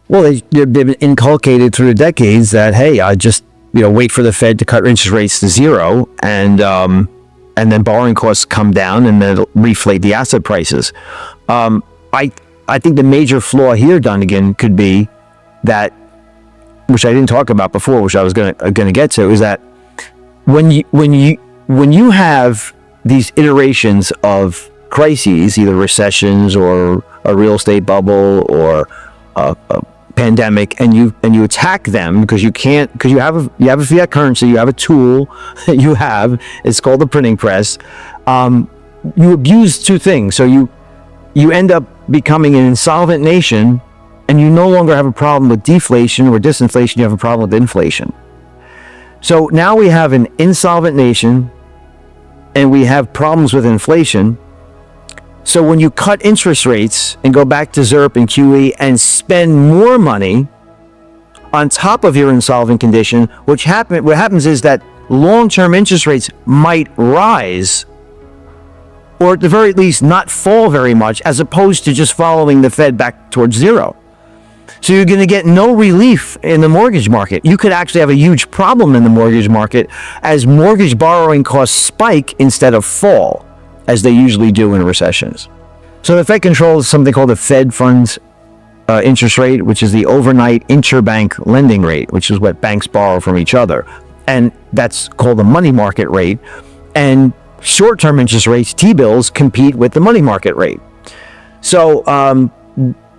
Well, they've been inculcated through the decades that, hey, I just, wait for the Fed to cut interest rates to zero, and then borrowing costs come down, and then it'll reflate the asset prices. I think the major flaw here, Dunnigan, could be that, which I didn't talk about before, which I was gonna get to, is that when you have these iterations of crises, either recessions or a real estate bubble or a pandemic, and you attack them because you have a fiat currency, you have a tool that you have, it's called the printing press. You abuse two things, so you end up becoming an insolvent nation, and you no longer have a problem with deflation or disinflation, you have a problem with inflation. So now we have an insolvent nation, and we have problems with inflation. So when you cut interest rates and go back to ZIRP and QE and spend more money on top of your insolvent condition, what happens is that long-term interest rates might rise, or at the very least not fall very much, as opposed to just following the Fed back towards zero. So you're going to get no relief in the mortgage market. You could actually have a huge problem in the mortgage market as mortgage borrowing costs spike instead of fall, as they usually do in recessions. So the Fed controls something called the Fed funds interest rate, which is the overnight interbank lending rate, which is what banks borrow from each other. And that's called the money market rate. And short-term interest rates, T-bills, compete with the money market rate. So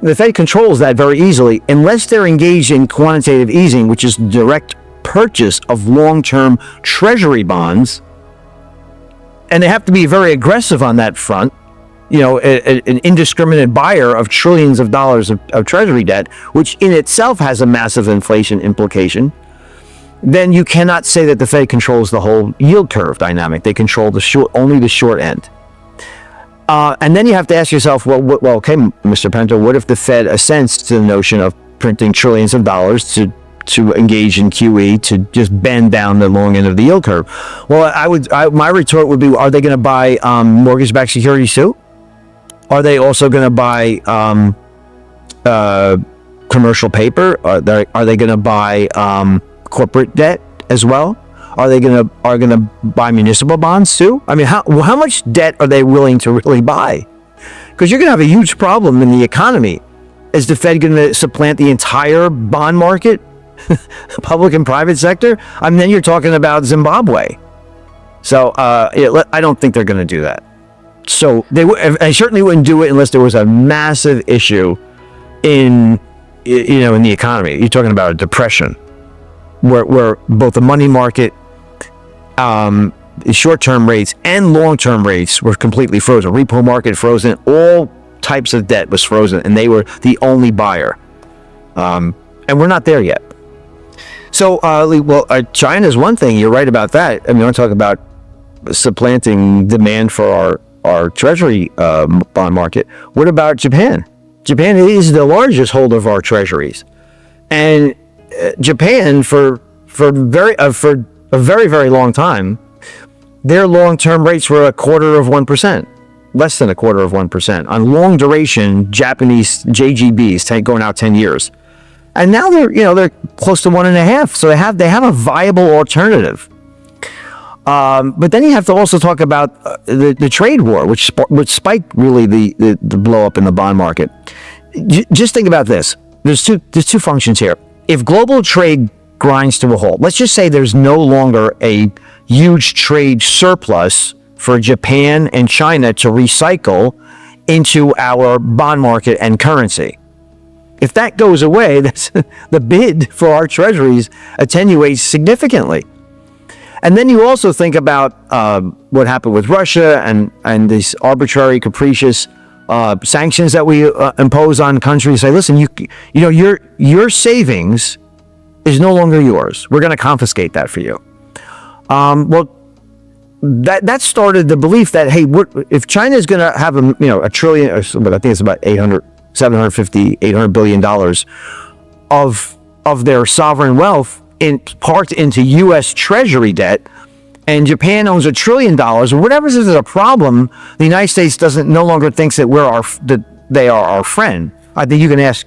the Fed controls that very easily, unless they're engaged in quantitative easing, which is direct purchase of long-term treasury bonds. And they have to be very aggressive on that front. An indiscriminate buyer of trillions of dollars of treasury debt, which in itself has a massive inflation implication. Then you cannot say that the Fed controls the whole yield curve dynamic. They control only the short end. And then you have to ask yourself, well, okay, Mr. Pento, what if the Fed assents to the notion of printing trillions of dollars to engage in QE to just bend down the long end of the yield curve? Well, my retort would be, are they going to buy mortgage-backed securities too? Are they also going to buy commercial paper? Are they going to buy corporate debt as well? Are they going to buy municipal bonds too? I mean, how much debt are they willing to really buy? Because you're going to have a huge problem in the economy. Is the Fed going to supplant the entire bond market, public and private sector? I mean, then you're talking about Zimbabwe. So I don't think they're going to do that. So I certainly wouldn't do it unless there was a massive issue in the economy. You're talking about a depression, where both the money market, short-term rates and long-term rates were completely frozen. Repo market frozen. All types of debt was frozen, and they were the only buyer. And we're not there yet. So, China's one thing. You're right about that. I mean, I'm talking about supplanting demand for our treasury bond market. What about Japan? Japan is the largest holder of our treasuries, and Japan for a very, very long time, their long-term rates were 0.25%, less than 0.25% on long duration Japanese JGBs going out 10 years, and now they're close to 1.5%. So they have a viable alternative. But then you have to also talk about the trade war, which spiked really the blow up in the bond market. Just think about this. There's two functions here. If global trade grinds to a halt, let's just say there's no longer a huge trade surplus for Japan and China to recycle into our bond market and currency. If that goes away, the bid for our treasuries attenuates significantly. And then you also think about what happened with Russia and these arbitrary, capricious sanctions that we impose on countries. Say, listen, your savings is no longer yours. We're going to confiscate that for you. That started the belief that, hey, if China is going to have a trillion, I think it's about $800 billion of their sovereign wealth parked into U.S. Treasury debt, and Japan owns $1 trillion, or whatever is a problem, the United States no longer thinks that they are our friend. I think you can ask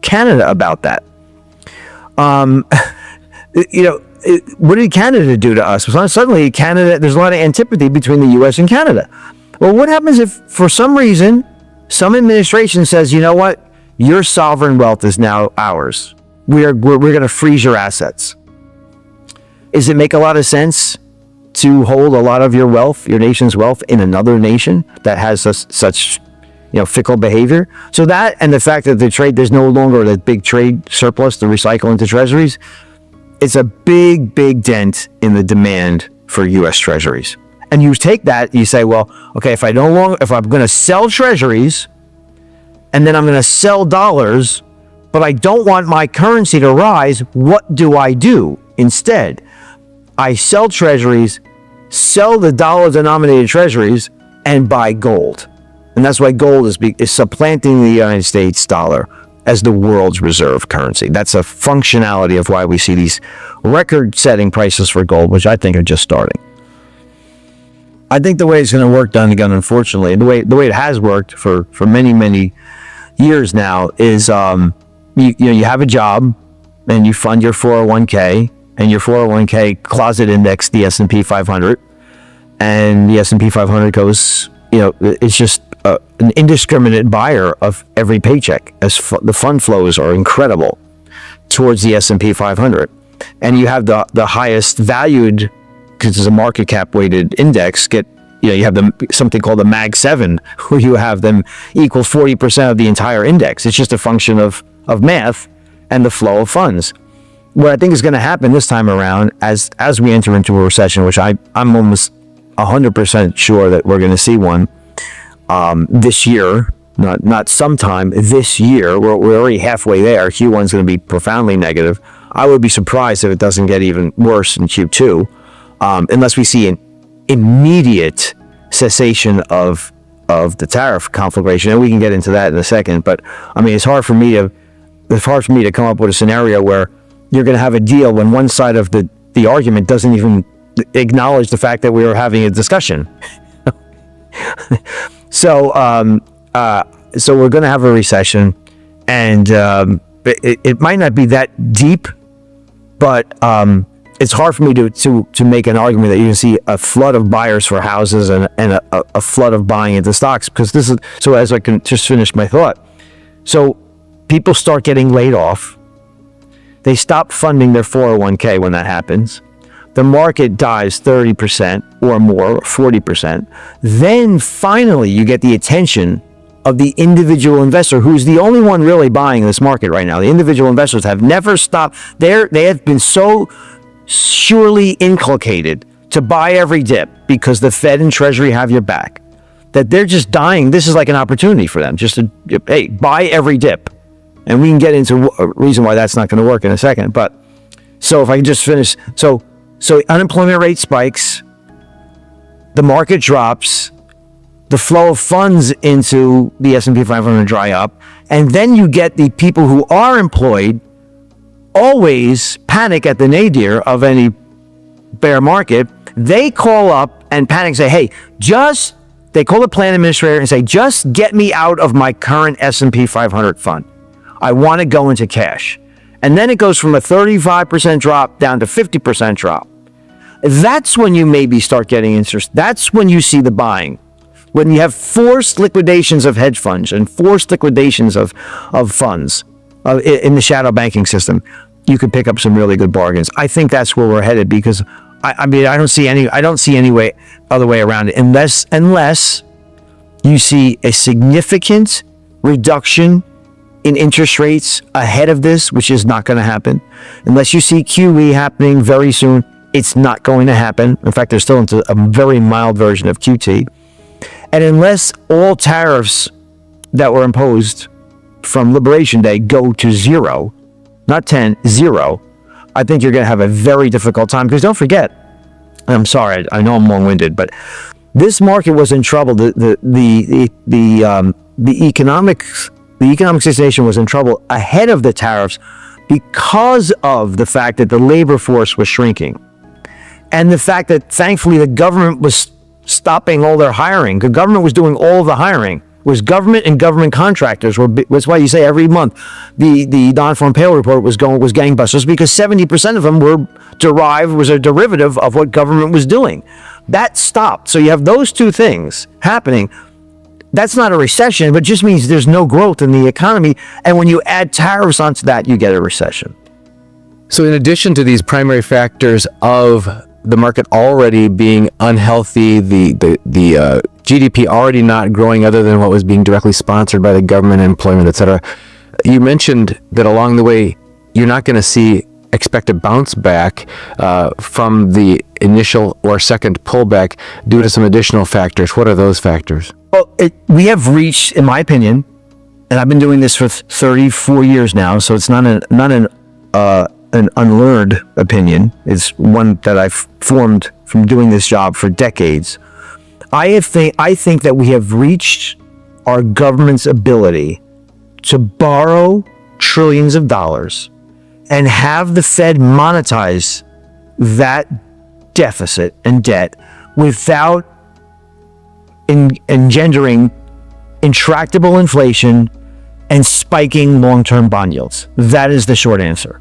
Canada about that. What did Canada do to us? Suddenly, Canada, there's a lot of antipathy between the U.S. and Canada. Well, what happens if, for some reason, some administration says, you know what, your sovereign wealth is now ours. We're going to freeze your assets. Does it make a lot of sense to hold a lot of your wealth, your nation's wealth, in another nation that has such fickle behavior? So that, and the fact that there's no longer a big trade surplus to recycle into treasuries, it's a big, big dent in the demand for U.S. treasuries. And you take that, you say, well, okay, if I'm going to sell treasuries, and then I'm going to sell dollars, but I don't want my currency to rise, what do I do instead? I sell treasuries, sell the dollar-denominated treasuries, and buy gold. And that's why gold is supplanting the United States dollar as the world's reserve currency. That's a functionality of why we see these record-setting prices for gold, which I think are just starting. I think the way it's going to work, Don, again, unfortunately, the way it has worked for many, many years now is you have a job and you fund your 401k, and your 401k closet index the S&P 500, and the S&P 500 goes, it's just an indiscriminate buyer of every paycheck, as the fund flows are incredible towards the S&P 500. And you have the highest valued, because it's a market cap weighted index, you have something called the Mag 7, where you have them equal 40% of the entire index. It's just a function of math and the flow of funds. What I think is going to happen this time around, as we enter into a recession, which I'm almost 100% sure that we're going to see one this year, not sometime this year. We're already halfway there. Q1 is going to be profoundly negative. I would be surprised if it doesn't get even worse in Q2, unless we see an immediate cessation of the tariff conflagration, and we can get into that in a second. But I mean, it's hard for me to come up with a scenario where you're going to have a deal when one side of the argument doesn't even acknowledge the fact that we were having a discussion. So we're going to have a recession, and it might not be that deep, but it's hard for me to make an argument that you can see a flood of buyers for houses and a flood of buying into stocks, because this is, so as I can just finish my thought. So people start getting laid off. They stop funding their 401k when that happens. The market dives 30% or more, 40%. Then finally you get the attention of the individual investor, who's the only one really buying this market right now. The individual investors have never stopped. They have been so surely inculcated to buy every dip because the Fed and Treasury have your back, that they're just dying. This is like an opportunity for them just to, hey, buy every dip. And we can get into a reason why that's not going to work in a second. But so if I can just finish. So unemployment rate spikes, the market drops, the flow of funds into the S&P 500 dry up, and then you get the people who are employed always panic at the nadir of any bear market. They call up and panic and say, hey, they call the plan administrator and say, just get me out of my current S&P 500 fund. I want to go into cash. And then it goes from a 35% drop down to 50% drop. That's when you maybe start getting interest. That's when you see the buying. When you have forced liquidations of hedge funds and forced liquidations of funds in the shadow banking system, you could pick up some really good bargains. I think that's where we're headed, because I don't see any other way around it, unless you see a significant reduction in interest rates ahead of this, which is not going to happen. Unless you see QE happening very soon, it's not going to happen. In fact, they're still into a very mild version of QT. And unless all tariffs that were imposed from Liberation Day go to zero, not 10, zero, I think you're going to have a very difficult time. Because don't forget, and I'm sorry, I know I'm long-winded, but this market was in trouble. The economic situation was in trouble ahead of the tariffs because of the fact that the labor force was shrinking, and the fact that thankfully the government was stopping all their hiring. The government was doing all of the hiring was government and government contractors. That's why you say every month the non-farm payroll report was gangbusters, because 70% of them was a derivative of what government was doing. That stopped. So you have those two things happening. That's not a recession, but just means there's no growth in the economy. And when you add tariffs onto that, you get a recession. So in addition to these primary factors of the market already being unhealthy, the GDP already not growing other than what was being directly sponsored by the government, employment, etc., you mentioned that along the way, you're not going to expect a bounce back from the initial or second pullback due to some additional factors. What are those factors? Well, we have reached, in my opinion, and I've been doing this for 34 years now, so it's not an unlearned opinion. It's one that I've formed from doing this job for decades. I think that we have reached our government's ability to borrow trillions of dollars and have the Fed monetize that deficit and debt without engendering intractable inflation and spiking long-term bond yields. That is the short answer.